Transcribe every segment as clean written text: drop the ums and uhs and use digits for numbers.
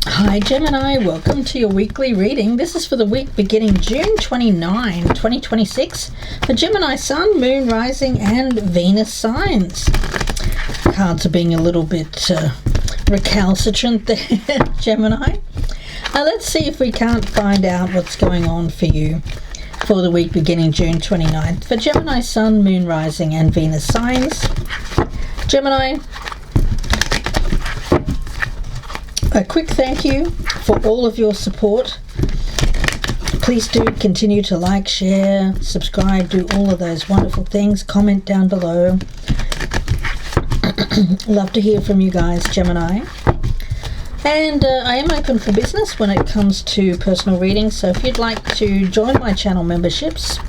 Hi Gemini, welcome to your weekly reading. This is for the week beginning June 29, 2026 for Gemini Sun, Moon, Rising and Venus signs. Cards are being a little bit recalcitrant there, Gemini. Let's see if we can't find out what's going on for you for the week beginning June 29th for Gemini Sun, Moon, Rising and Venus signs. Gemini, a quick thank you for all of your support. Please do continue to like, share, subscribe, do all of those wonderful things. Comment down below. Love to hear from you guys, Gemini. And I am open for business when it comes to personal readings, so if you'd like to join my channel memberships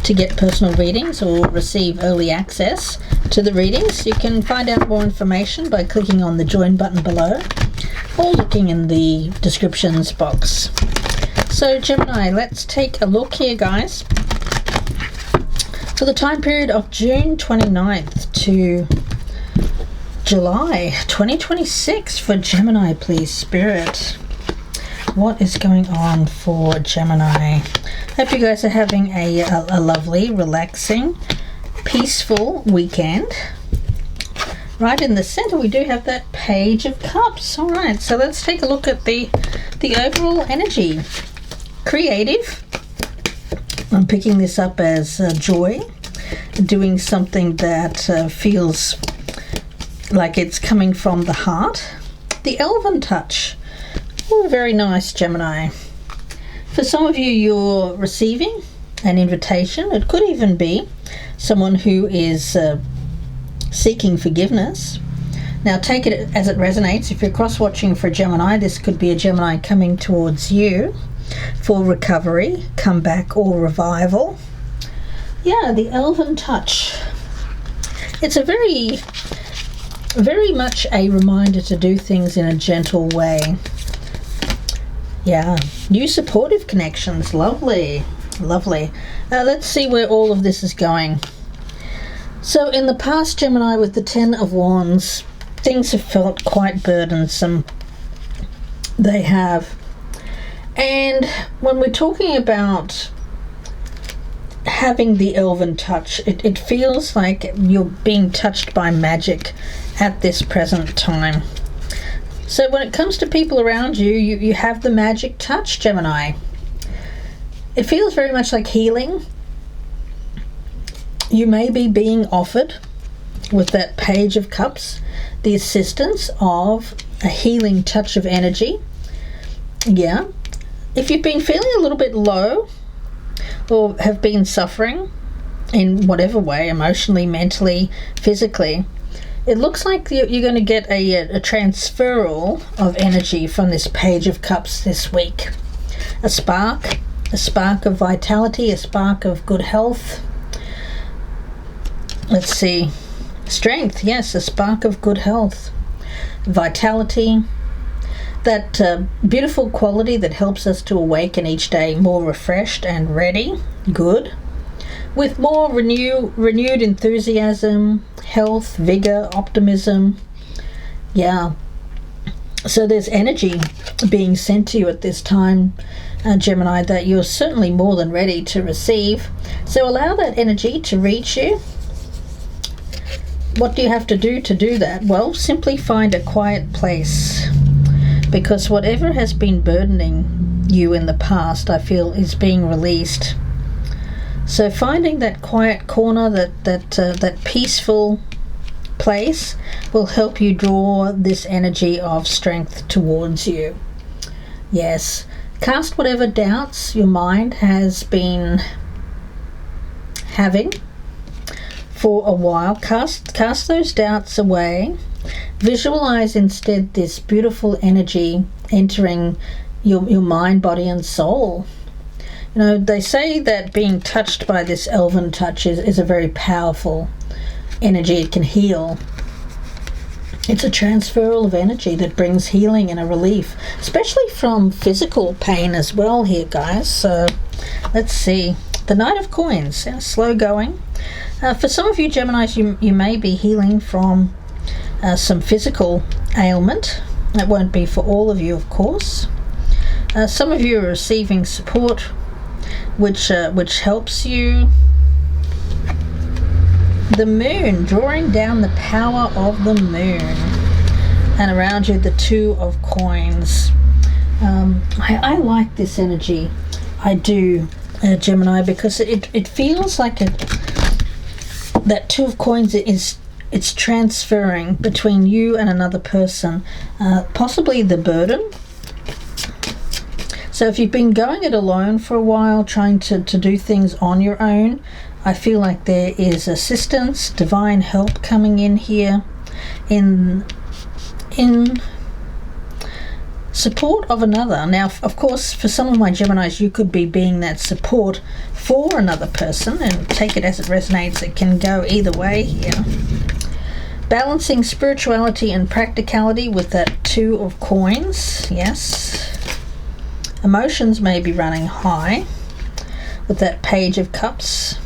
to get personal readings or receive early access to the readings, you can find out more information by clicking on the join button below or looking in the descriptions box. So Gemini, let's take a look here, guys, for the time period of June 29th to July 2026 for Gemini, please, Spirit. What is going on for Gemini? Hope you guys are having a lovely, relaxing, peaceful weekend. Right in the center we do have that Page of Cups. All right, so let's take a look at the overall energy. Creative. I'm picking this up as joy, doing something that feels like it's coming from the heart. The Elven touch. Oh, very nice, Gemini. For some of you, you're receiving an invitation. It could even be someone who is seeking forgiveness. Now take it as it resonates. If you're cross-watching for Gemini, this could be a Gemini coming towards you for recovery, comeback or revival. Yeah, the Elven touch. It's a very much a reminder to do things in a gentle way. Yeah, new supportive connections. Lovely, lovely. Let's see where all of this is going. So in the past, Gemini, with the Ten of Wands, things have felt quite burdensome. They have. And when we're talking about having the Elven touch, it feels like you're being touched by magic at this present time. So when it comes to people around you, you have the magic touch, Gemini. It feels very much like healing. You may be being offered, with that Page of Cups, the assistance of a healing touch of energy. Yeah. If you've been feeling a little bit low or have been suffering in whatever way, emotionally, mentally, physically, it looks like you're going to get a transferal of energy from this Page of Cups this week. A spark of vitality, a spark of good health. Let's see. Strength, yes, a spark of good health. Vitality. That beautiful quality that helps us to awaken each day more refreshed and ready. Good. With more renewed enthusiasm, health, vigor, optimism. Yeah. So there's energy being sent to you at this time, Gemini, that you're certainly more than ready to receive. So allow that energy to reach you. What do you have to do that? Well, simply find a quiet place, because whatever has been burdening you in the past, I feel, is being released. So finding that quiet corner, that peaceful place, will help you draw this energy of strength towards you. Yes, cast whatever doubts your mind has been having for a while. Cast those doubts away. Visualize instead this beautiful energy entering your mind, body and soul. You know, they say that being touched by this Elven touch is a very powerful energy. It can heal. It's a transferal of energy that brings healing and a relief, especially from physical pain as well here, guys. So let's see. The Knight of Coins, slow going. For some of you Geminis, you may be healing from some physical ailment. That won't be for all of you, of course. Some of you are receiving support, which helps you. The moon, drawing down the power of the moon, and around you the Two of Coins. I like this energy. I do, Gemini, because it feels like that Two of Coins it's transferring between you and another person, possibly the burden. So if you've been going it alone for a while, trying to do things on your own, I feel like there is assistance, divine help coming in here in support of another. Now, of course, for some of my Geminis, you could be being that support for another person, and take it as it resonates. It can go either way here. Balancing spirituality and practicality with that Two of Coins, yes. Emotions may be running high with that Page of Cups.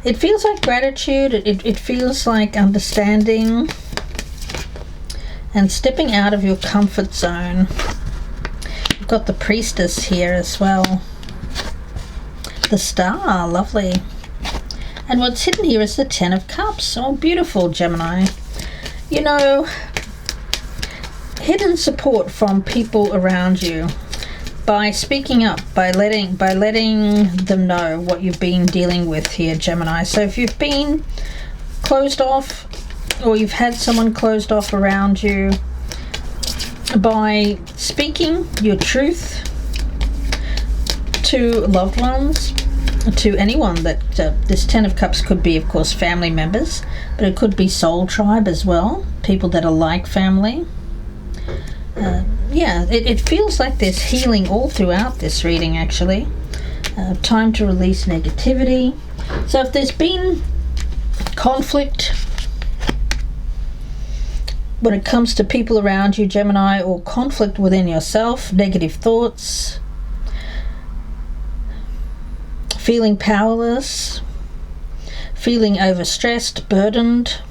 It feels like gratitude, it feels like understanding and stepping out of your comfort zone. You've got the Priestess here as well. The Star, lovely. And what's hidden here is the Ten of Cups. Oh, beautiful, Gemini. You know, hidden support from people around you. By speaking up, by letting them know what you've been dealing with here, Gemini. So if you've been closed off, or you've had someone closed off around you, by speaking your truth to loved ones, to anyone that this Ten of Cups could be, of course, family members, but it could be soul tribe as well, people that are like family. Yeah, it feels like there's healing all throughout this reading, actually. Time to release negativity. So if there's been conflict when it comes to people around you, Gemini, or conflict within yourself, negative thoughts, feeling powerless, feeling overstressed, burdened,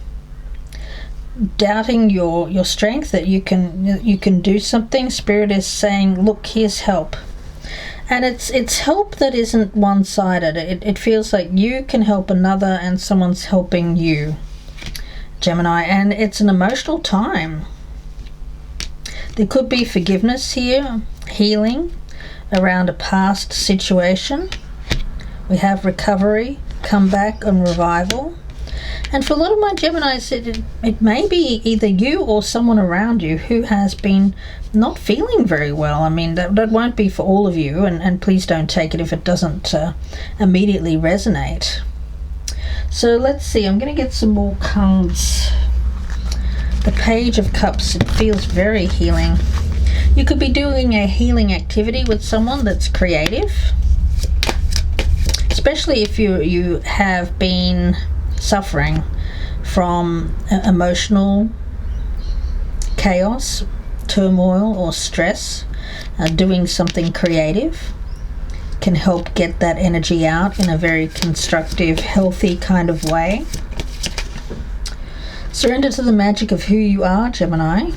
doubting your strength, that you can do something, Spirit is saying, look, here's help. And it's help that isn't one-sided. It feels like you can help another and someone's helping you, Gemini, and it's an emotional time. There could be forgiveness here, healing around a past situation. We have recovery, comeback, and revival. And for a lot of my Geminis, it may be either you or someone around you who has been not feeling very well. I mean, that won't be for all of you, and please don't take it if it doesn't immediately resonate. So let's see, I'm going to get some more cards. The Page of Cups, it feels very healing. You could be doing a healing activity with someone that's creative, especially if you have been suffering from emotional chaos, turmoil, or stress. Doing something creative can help get that energy out in a very constructive, healthy kind of way. Surrender to the magic of who you are, Gemini.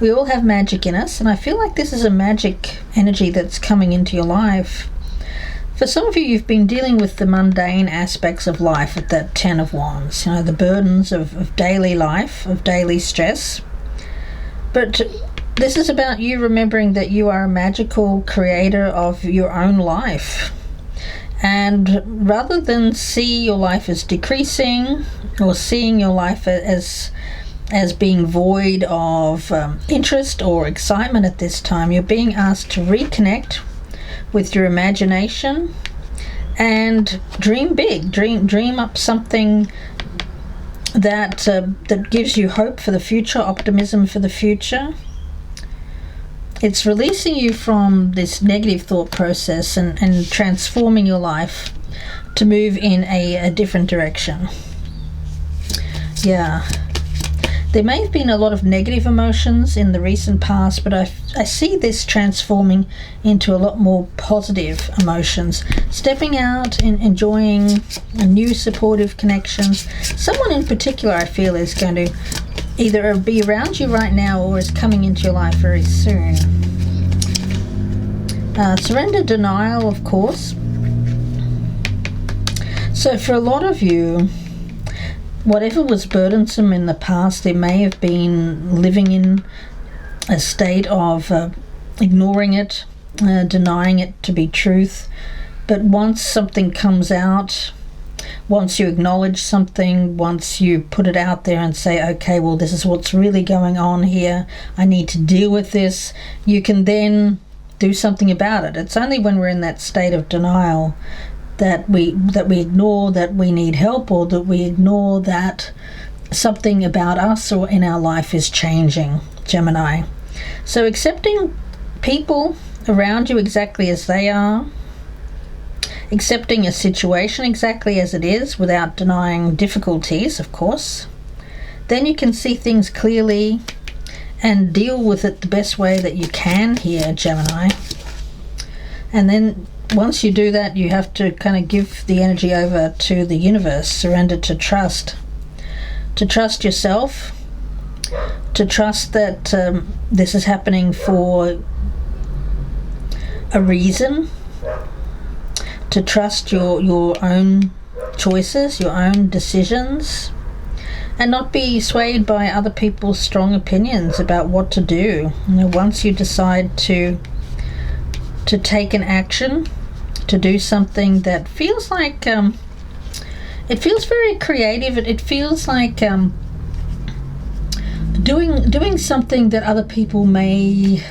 We all have magic in us, and I feel like this is a magic energy that's coming into your life. For some of you, you've been dealing with the mundane aspects of life with that Ten of Wands, you know, the burdens of daily life, of daily stress. But this is about you remembering that you are a magical creator of your own life. And rather than see your life as decreasing, or seeing your life as being void of interest or excitement at this time, you're being asked to reconnect with your imagination and dream big. Dream up something that gives you hope for the future, optimism for the future. It's releasing you from this negative thought process and transforming your life to move in a different direction. Yeah. There may have been a lot of negative emotions in the recent past, but I see this transforming into a lot more positive emotions. Stepping out and enjoying new supportive connections. Someone in particular I feel is going to either be around you right now or is coming into your life very soon. Surrender, denial, of course. So for a lot of you, whatever was burdensome in the past, they may have been living in a state of ignoring it, denying it to be truth. But once something comes out, once you acknowledge something, once you put it out there and say, okay, well, this is what's really going on here, I need to deal with this, you can then do something about it. It's only when we're in that state of denial that we ignore that we need help, or that we ignore that something about us or in our life is changing, Gemini. So accepting people around you exactly as they are, accepting a situation exactly as it is without denying difficulties, of course, then you can see things clearly and deal with it the best way that you can here, Gemini. And then once you do that, you have to kind of give the energy over to the universe, surrender to trust yourself, to trust that this is happening for a reason, to trust your own choices, your own decisions, and not be swayed by other people's strong opinions about what to do. Once you decide to take an action, to do something that feels like it feels very creative, it feels like doing something that other people may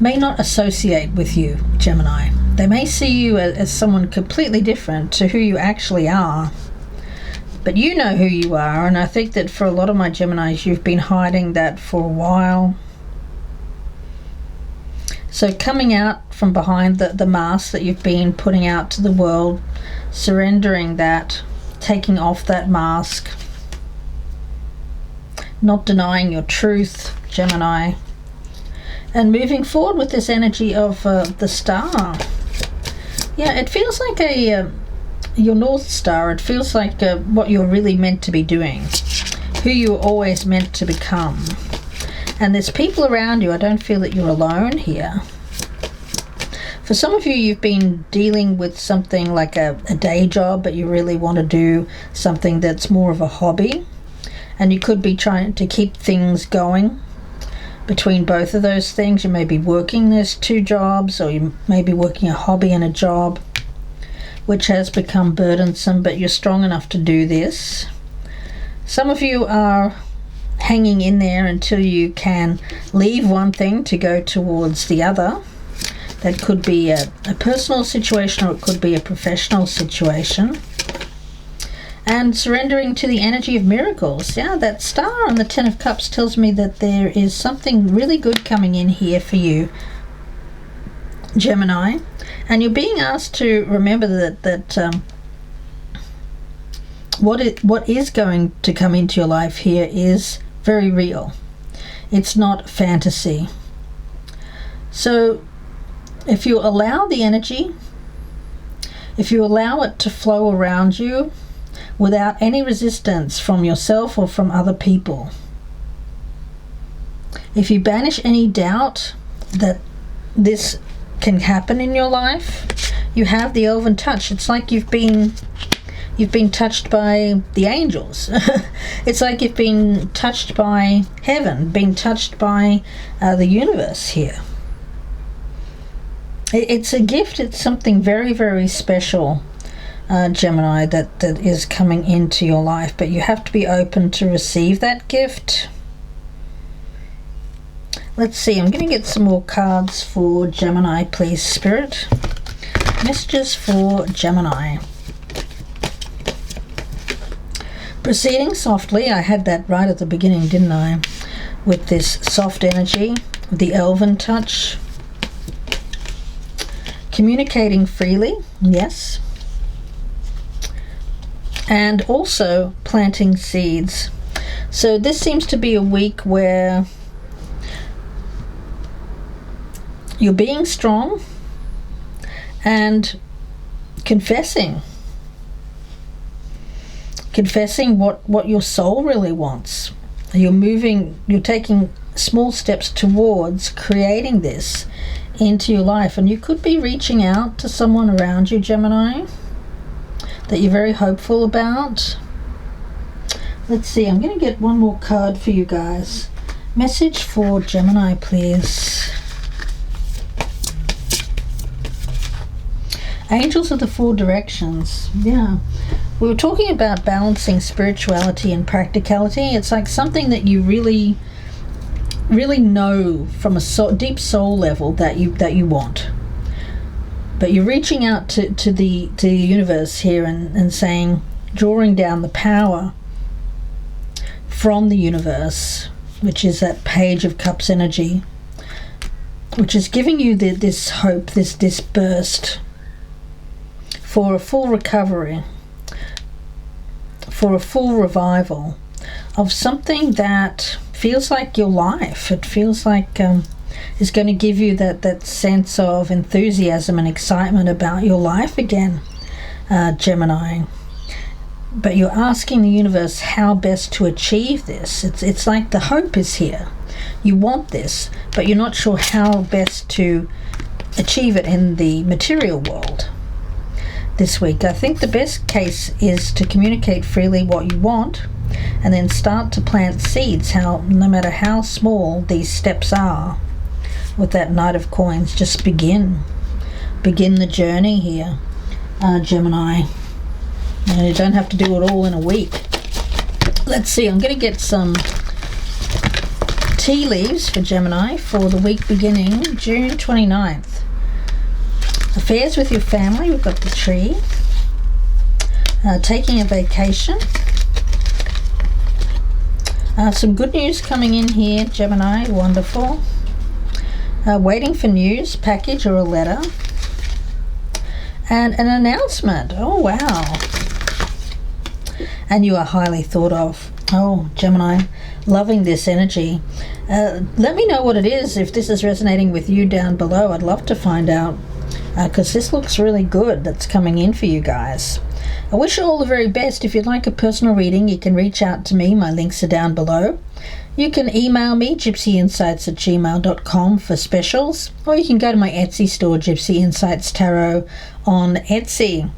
not associate with you, Gemini. They may see you as someone completely different to who you actually are, but you know who you are. And I think that for a lot of my Geminis, you've been hiding that for a while. So coming out from behind the mask that you've been putting out to the world, surrendering that, taking off that mask, not denying your truth, Gemini, and moving forward with this energy of the star. Yeah, it feels like your North Star. It feels like what you're really meant to be doing, who you were always meant to become. And there's people around you. I don't feel that you're alone here. For some of you, you've been dealing with something like a day job, but you really want to do something that's more of a hobby. And you could be trying to keep things going between both of those things. You may be working those two jobs, or you may be working a hobby and a job, which has become burdensome, but you're strong enough to do this. Some of you are hanging in there until you can leave one thing to go towards the other. That could be a personal situation, or it could be a professional situation. And surrendering to the energy of miracles. Yeah, that star on the Ten of Cups tells me that there is something really good coming in here for you, Gemini. And you're being asked to remember that what is going to come into your life here is very real. It's not fantasy. So if you allow the energy, if you allow it to flow around you without any resistance from yourself or from other people, if you banish any doubt that this can happen in your life, you have the elven touch. It's like you've been touched by the angels. It's like you've been touched by heaven, been touched by the universe here. It's a gift. It's something very, very special, Gemini, that is coming into your life, but you have to be open to receive that gift. Let's see, I'm going to get some more cards for Gemini, please, Spirit. Messages for Gemini. Proceeding softly. I had that right at the beginning, didn't I? With this soft energy, the elven touch. Communicating freely, yes. And also planting seeds. So this seems to be a week where you're being strong and confessing what your soul really wants. You're taking small steps towards creating this into your life, and you could be reaching out to someone around you, Gemini, that you're very hopeful about. Let's see, I'm going to get one more card for you guys. Message for Gemini, please. Angels of the Four Directions. Yeah. We were talking about balancing spirituality and practicality. It's like something that you really, really know from a deep soul level that you want. But you're reaching out to the universe here and saying, drawing down the power from the universe, which is that Page of Cups energy, which is giving you this hope, this burst for a full recovery, for a full revival of something that feels like your life. It feels like is going to give you that sense of enthusiasm and excitement about your life again, Gemini. But you're asking the universe how best to achieve this. It's like the hope is here. You want this, but you're not sure how best to achieve it in the material world. This week, I think the best case is to communicate freely what you want, and then start to plant seeds. No matter how small these steps are, with that Knight of Coins, just begin the journey here, Gemini. And you don't have to do it all in a week. Let's see, I'm going to get some tea leaves for Gemini for the week beginning June 29th. Affairs with your family, we've got the tree. Taking a vacation. Some good news coming in here, Gemini, wonderful. Waiting for news, package or a letter. And an announcement, oh wow. And you are highly thought of. Oh, Gemini, loving this energy. Let me know what it is, if this is resonating with you down below. I'd love to find out, because this looks really good that's coming in for you guys. I wish you all the very best. If you'd like a personal reading, you can reach out to me. My links are down below. You can email me, gypsyinsights@gmail.com, for specials, or you can go to my Etsy store, Gypsy Insights Tarot, on Etsy.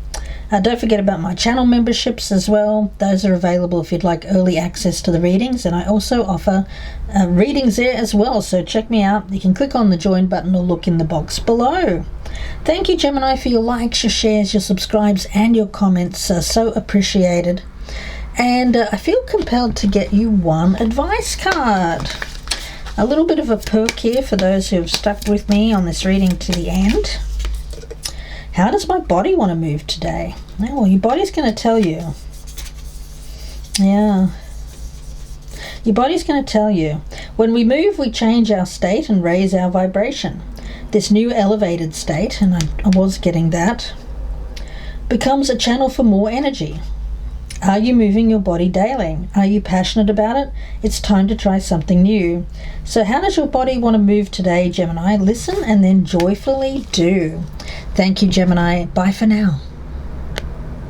Don't forget about my channel memberships as well. Those are available if you'd like early access to the readings, and I also offer readings there as well, so check me out. You can click on the join button or look in the box below. Thank you, Gemini, for your likes, your shares, your subscribes, and your comments. So appreciated. And I feel compelled to get you one advice card. A little bit of a perk here for those who have stuck with me on this reading to the end. How does my body want to move today? Well, your body's going to tell you. Yeah. Your body's going to tell you. When we move, we change our state and raise our vibration. This new elevated state, and I was getting that, becomes a channel for more energy. Are you moving your body daily? Are you passionate about it? It's time to try something new. So how does your body want to move today, Gemini? Listen and then joyfully do. Thank you, Gemini. Bye for now.